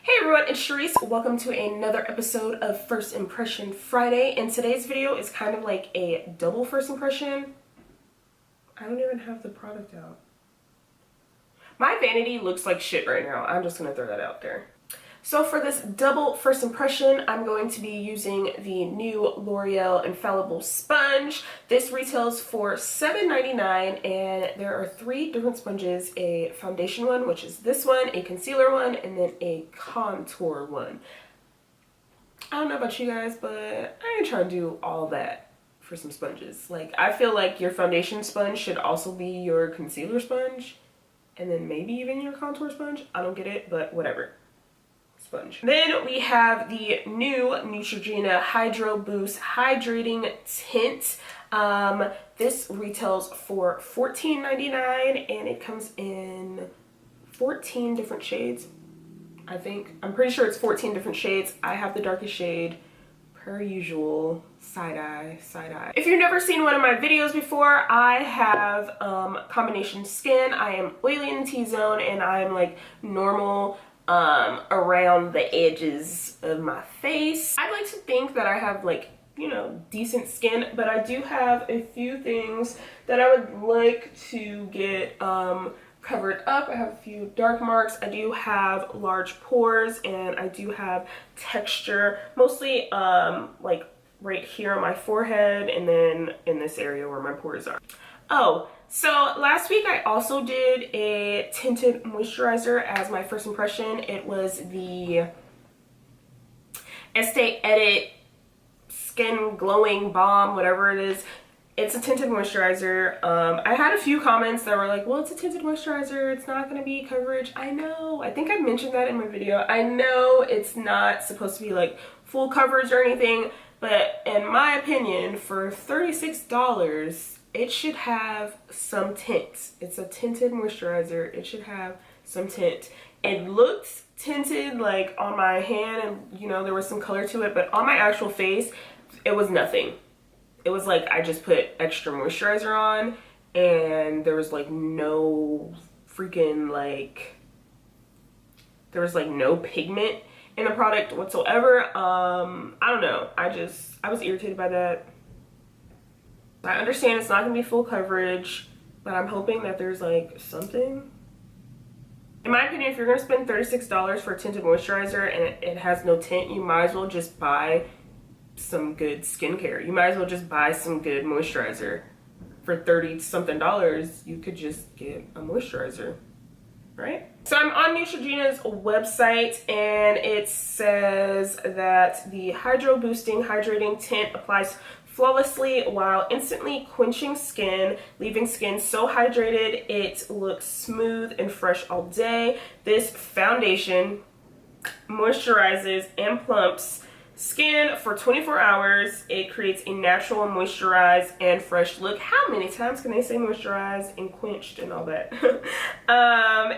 Hey everyone, it's Sharice. Welcome to another episode of First Impression Friday, and today's video is kind of like a double first impression. I don't even have the product out. My vanity looks like shit right now. I'm just gonna throw that out there. So for this double first impression, I'm going to be using the new L'Oreal Infallible Sponge. This retails for $7.99, and there are three different sponges: a foundation one, which is this one, a concealer one, and then a contour one. I don't know about you guys, but I ain't trying to do all that for some sponges. Like, I feel like your foundation sponge should also be your concealer sponge, and then maybe even your contour sponge. I don't get it, but whatever. Sponge. Then we have the new Neutrogena Hydro Boost Hydrating Tint. This retails for $14.99, and it comes in 14 different shades, I think. I'm pretty sure it's 14 different shades. I have the darkest shade, per usual. Side-eye. If you've never seen one of my videos before, I have combination skin. I am oily in the T-zone, and I am like normal around the edges of my face. I'd like to think that I have, like, you know, decent skin, but I do have a few things that I would like to get covered up. I have a few dark marks. I do have large pores, and I do have texture, mostly like right here on my forehead, and then in this area where my pores are. Oh, so last week I also did a tinted moisturizer as my first impression. It was the Estee Edit Skin Glowing Balm, whatever it is. It's a tinted moisturizer. I had a few comments that were like, well, it's a tinted moisturizer, it's not going to be coverage. I know. I think I mentioned that in my video. I know it's not supposed to be like full coverage or anything, but in my opinion, for $36, it should have some tint. It's a tinted moisturizer. It should have some tint. It looked tinted like on my hand, and you know, there was some color to it, but on my actual face, it was nothing. It was like I just put extra moisturizer on, and there was like no freaking like, there was like no pigment in the product whatsoever. I don't know. I was irritated by that. I understand it's not going to be full coverage, but I'm hoping that there's like something. In my opinion, if you're going to spend $36 for a tinted moisturizer and it has no tint, you might as well just buy some good skincare. You might as well just buy some good moisturizer. For $30-something, you could just get a moisturizer, right? So I'm on Neutrogena's website, and it says that the Hydro Boosting Hydrating Tint applies flawlessly while instantly quenching skin, leaving skin so hydrated it looks smooth and fresh all day. This foundation moisturizes and plumps skin for 24 hours. It creates a natural, moisturized, and fresh look. How many times can they say moisturized and quenched and all that?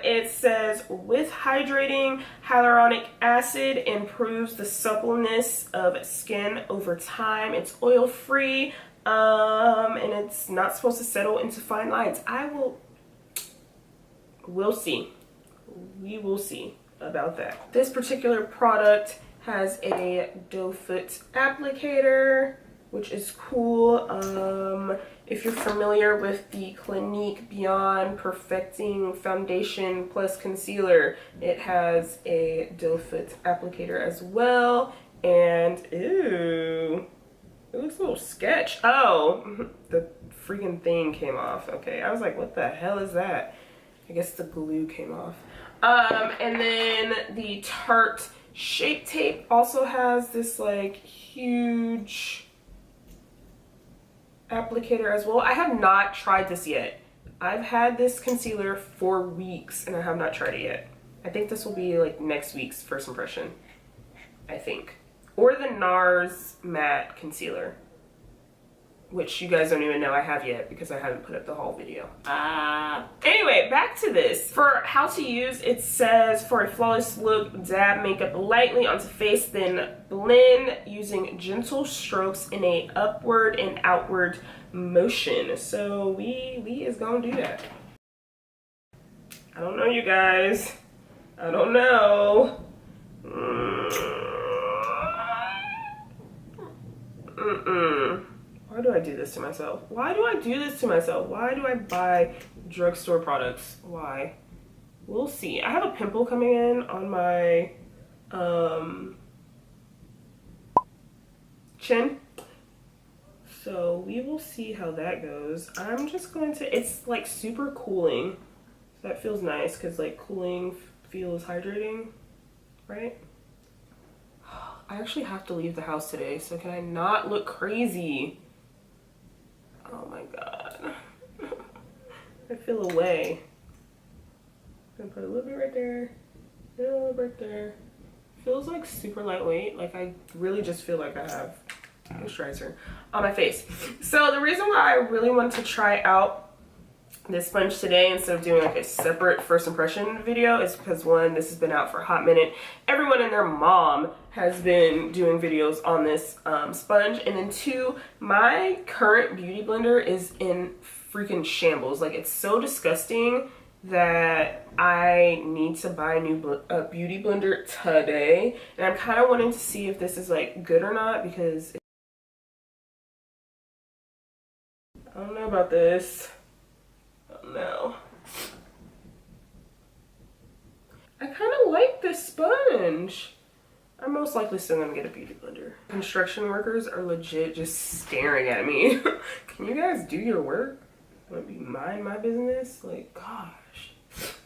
It says, with hydrating hyaluronic acid, improves the suppleness of skin over time. It's oil free, and it's not supposed to settle into fine lines. We'll see. We will see about that. This particular product has a doe foot applicator, which is cool. If you're familiar with the Clinique Beyond Perfecting Foundation Plus Concealer, it has a doe foot applicator as well. And ew, it looks a little sketch. Oh, the freaking thing came off. Okay, I was like, what the hell is that? I guess the glue came off. And then the Tarte Shape Tape also has this like huge applicator as well. I have not tried this yet. I've had this concealer for weeks and I have not tried it yet. I think this will be like next week's first impression, I think. Or the NARS matte concealer, which you guys don't even know I have yet because I haven't put up the haul video. Anyway, back to this. For how to use, it says, for a flawless look, dab makeup lightly onto face, then blend using gentle strokes in a upward and outward motion. So we is gonna do that. I don't know, you guys. I don't know. this to myself? Why do I do this to myself? Why do I buy drugstore products? Why? We'll see. I have a pimple coming in on my chin. So we will see how that goes. I'm just going to, it's like super cooling. So that feels nice because like cooling feels hydrating, right? I actually have to leave the house today, so can I not look crazy? Oh my God. I feel away. I'm gonna put a little bit right there, a little bit right there. Feels like super lightweight. Like I really just feel like I have moisturizer on my face. So the reason why I really wanted to try out this sponge today instead of doing like a separate first impression video is because one, this has been out for a hot minute. Everyone and their mom has been doing videos on this sponge, and then two, my current beauty blender is in freaking shambles. Like it's so disgusting that I need to buy a new beauty blender today, and I'm kind of wanting to see if this is like good or not, because I don't know about this. Oh no. I kind of like this sponge. I'm most likely still gonna get a beauty blender. Construction workers are legit just staring at me. Can you guys do your work? Wanna be mind my business? Like, gosh.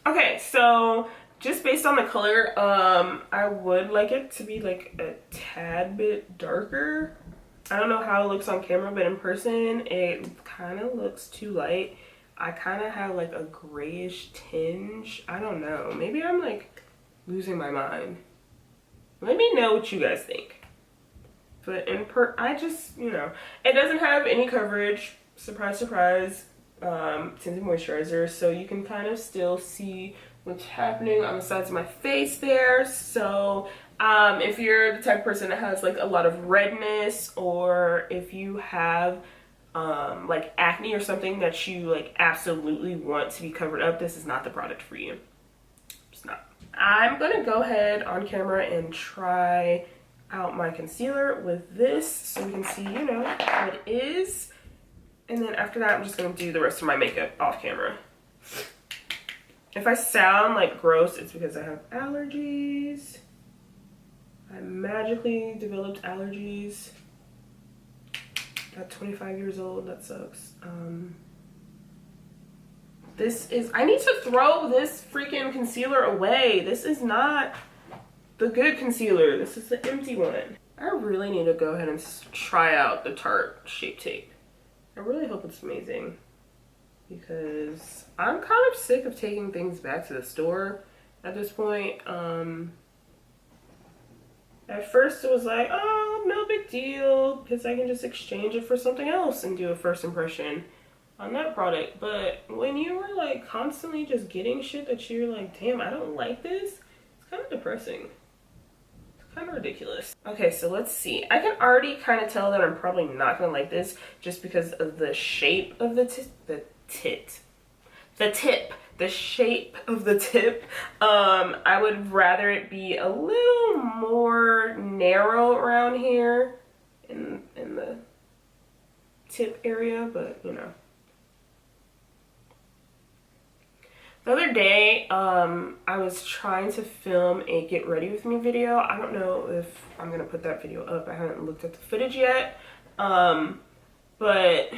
Okay, so just based on the color, I would like it to be like a tad bit darker. I don't know how it looks on camera, but in person, it kind of looks too light. I kind of have like a grayish tinge. I don't know. Maybe I'm like losing my mind. Let me know what you guys think. But I just, you know, it doesn't have any coverage. Surprise, surprise. Tinted moisturizer. So you can kind of still see what's happening on the sides of my face there. So if you're the type of person that has like a lot of redness, or if you have like acne or something that you like absolutely want to be covered up, this is not the product for you. It's not. I'm gonna go ahead on camera and try out my concealer with this so we can see, you know, how it is. And then after that, I'm just gonna do the rest of my makeup off camera. If I sound like gross, it's because I have allergies. I magically developed allergies at 25 years old. That sucks. This is, I need to throw this freaking concealer away. This is not the good concealer. This is the empty one. I really need to go ahead and try out the Tarte Shape Tape. I really hope it's amazing, because I'm kind of sick of taking things back to the store at this point. At first it was like, oh, no big deal, because I can just exchange it for something else and do a first impression on that product. But when you were like constantly just getting shit that you're like, damn, I don't like this, it's kind of depressing. It's kind of ridiculous. Okay, so let's see. I can already kind of tell that I'm probably not gonna like this just because of the shape of the shape of the tip. I would rather it be a little more narrow around here in the tip area, but you know. The other day, I was trying to film a get ready with me video. I don't know if I'm gonna put that video up. I haven't looked at the footage yet. But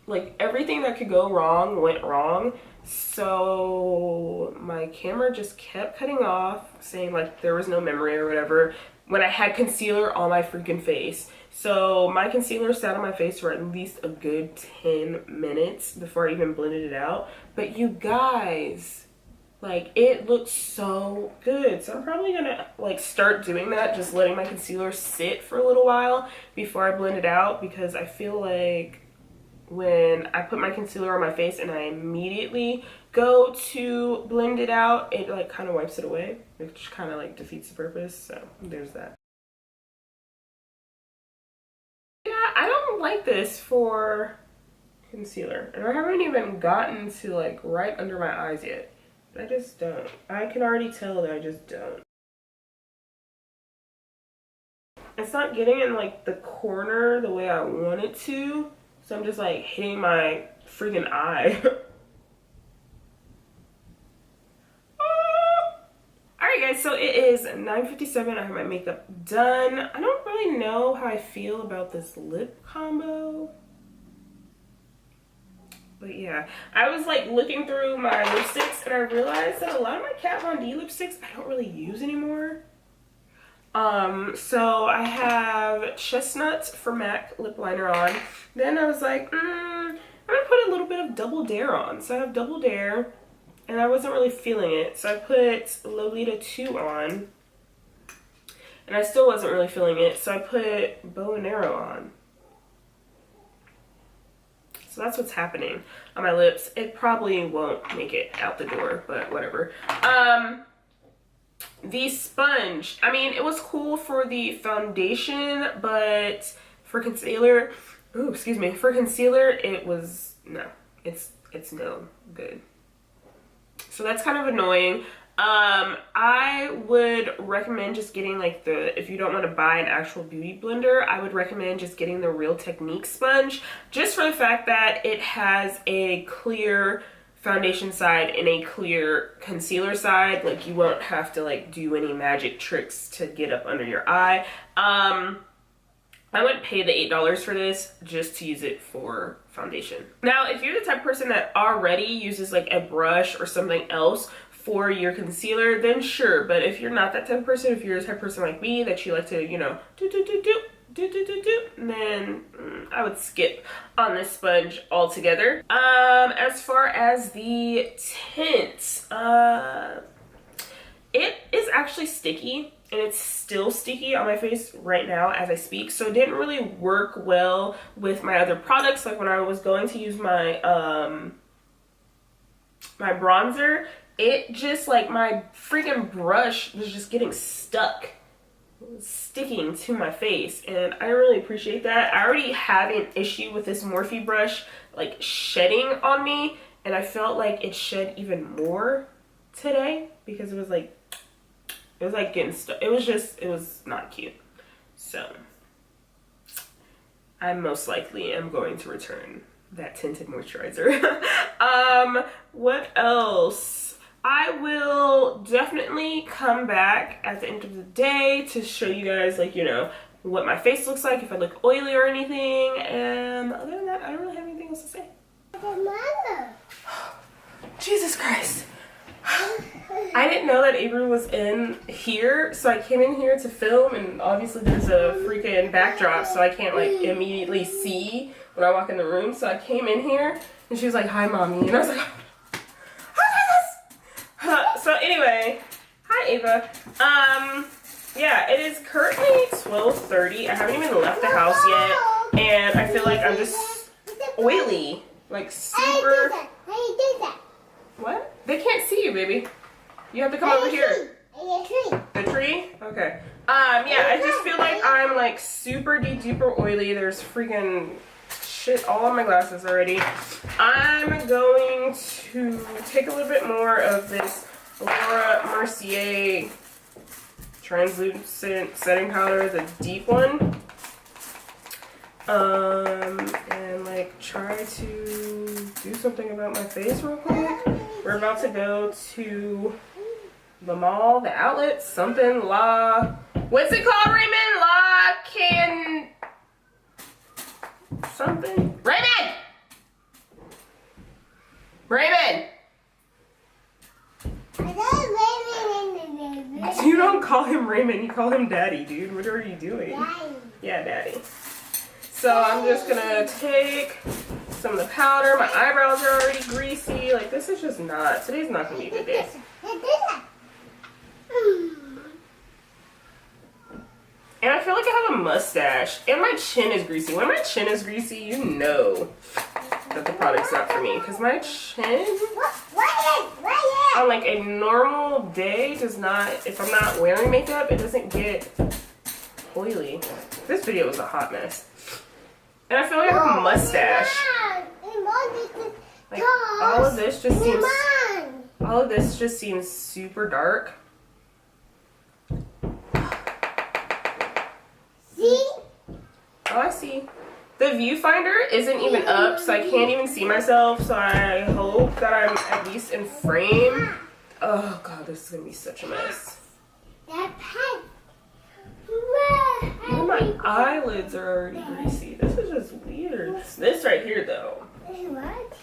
like everything that could go wrong went wrong. So my camera just kept cutting off, saying like there was no memory or whatever, when I had concealer on my freaking face. So my concealer sat on my face for at least a good 10 minutes before I even blended it out. But you guys, like it looks so good. So I'm probably gonna like start doing that, just letting my concealer sit for a little while before I blend it out, because I feel like when I put my concealer on my face and I immediately go to blend it out, it like kind of wipes it away, which kind of like defeats the purpose. So there's that. Yeah, I don't like this for concealer, and I haven't even gotten to like right under my eyes yet. I just don't. I can already tell that I just don't. it's not getting in like the corner the way I want it to. So I'm just like hitting my freaking eye. Alright guys, so it is 9:57. I have my makeup done. I don't really know how I feel about this lip combo. But yeah, I was like looking through my lipsticks and I realized that a lot of my Kat Von D lipsticks I don't really use anymore. So I have Chestnut for MAC lip liner on. Then I was like, I'm gonna put a little bit of Double Dare on. So I have Double Dare, and I wasn't really feeling it. So I put Lolita 2 on, and I still wasn't really feeling it. So I put Bow and Arrow on. So that's what's happening on my lips. It probably won't make it out the door, but whatever. The sponge, I mean, it was cool for the foundation, but for concealer, for concealer, it was, no, it's no good. So that's kind of annoying. I would recommend just getting like if you don't want to buy an actual beauty blender, I would recommend just getting the Real Technique sponge, just for the fact that it has a clear foundation side and a clear concealer side. Like, you won't have to like do any magic tricks to get up under your eye. I wouldn't pay the $8 for this just to use it for foundation. Now, if you're the type of person that already uses like a brush or something else for your concealer, then sure. But if you're not that type of person, if you're the type of person like me that you like to, you know, then I would skip on this sponge altogether. As far as the tint, it is actually sticky, and it's still sticky on my face right now as I speak, so it didn't really work well with my other products. Like when I was going to use my my bronzer, it just like my freaking brush was just getting stuck, sticking to my face, and I really appreciate that. I already had an issue with this Morphe brush like shedding on me, and I felt like it shed even more today because it was like getting stuck. It was not cute. So I most likely am going to return that tinted moisturizer. What else? I will definitely come back at the end of the day to show you guys, like, you know, what my face looks like, if I look oily or anything. And other than that, I don't really have anything else to say. Jesus Christ. I didn't know that Avery was in here, so I came in here to film, and obviously there's a freaking backdrop, so I can't like immediately see when I walk in the room. So I came in here and she was like, "Hi, mommy," and I was like, so anyway, hi Ava. Yeah, it is currently 12:30. I haven't even left the house yet, and I feel like I'm just oily, like super. What? They can't see you, baby. You have to come over here. The tree? Okay. Yeah, I just feel like I'm like super duper oily. There's freaking shit all on my glasses already. I'm going to take a little bit more of this Laura Mercier translucent setting powder, the deep one, and like try to do something about my face real quick. We're about to go to the mall, the outlet, something, what's it called, Raymond? Something? Raymond! You don't call him Raymond, you call him Daddy, dude. What are you doing? Daddy. Yeah, Daddy. So I'm just gonna take some of the powder. My eyebrows are already greasy. Like, this is just not, today's not gonna be a good day. And I feel like I have a mustache. And my chin is greasy. When my chin is greasy, you know that the product's not for me. Because my chin, on like a normal day, does not, if I'm not wearing makeup, it doesn't get oily. This video was a hot mess. And I feel like I have a mustache. Like, all of this just seems super dark. Oh, I see. The viewfinder isn't even up, so I can't even see myself. So I hope that I'm at least in frame. Oh god, this is gonna be such a mess. Even my eyelids are already greasy. This is just weird. This right here, though. What?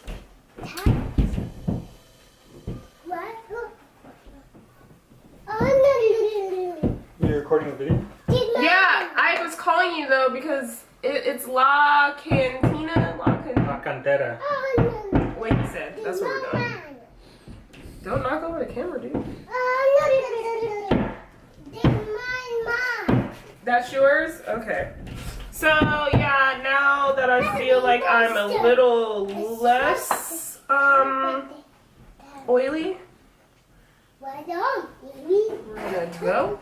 You're recording a video? Yeah, I was calling you though because it's La Cantina. La Cantera. Wait, he said. That's what we're doing. Don't knock over the camera, dude. That's yours? Okay. So, yeah, now that I feel like I'm a little less, oily, we're gonna go.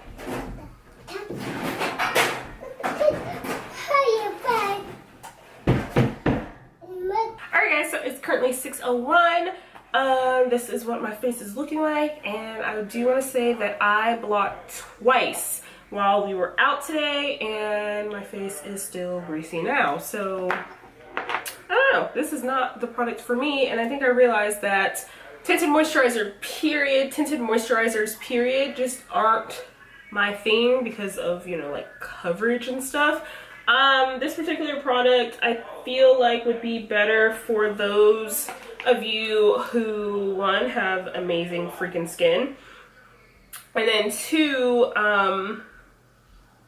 Alright guys, so it's currently 6:01. This is what my face is looking like, and I do want to say that I blocked twice while we were out today, and my face is still greasy now. So I don't know, this is not the product for me, and I think I realized that tinted moisturizer period, tinted moisturizers period just aren't my thing because of, you know, like coverage and stuff. This particular product I feel like would be better for those of you who, one, have amazing freaking skin, and then two,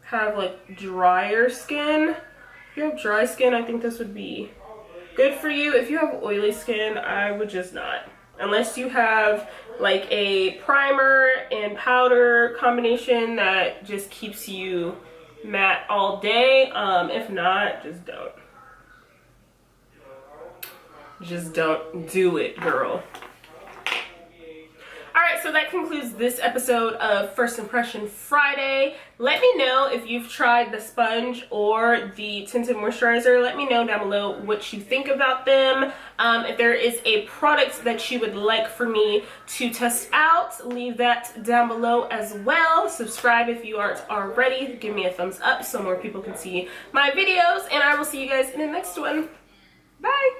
have like drier skin. If you have dry skin, I think this would be good for you. If you have oily skin, I would just not. Unless you have like a primer and powder combination that just keeps you matte all day. If not, just don't. Just don't do it, girl. Alright, so that concludes this episode of First Impression Friday. Let me know if you've tried the sponge or the tinted moisturizer. Let me know down below what you think about them. If there is a product that you would like for me to test out, leave that down below as well. Subscribe if you aren't already. Give me a thumbs up so more people can see my videos. And I will see you guys in the next one. Bye!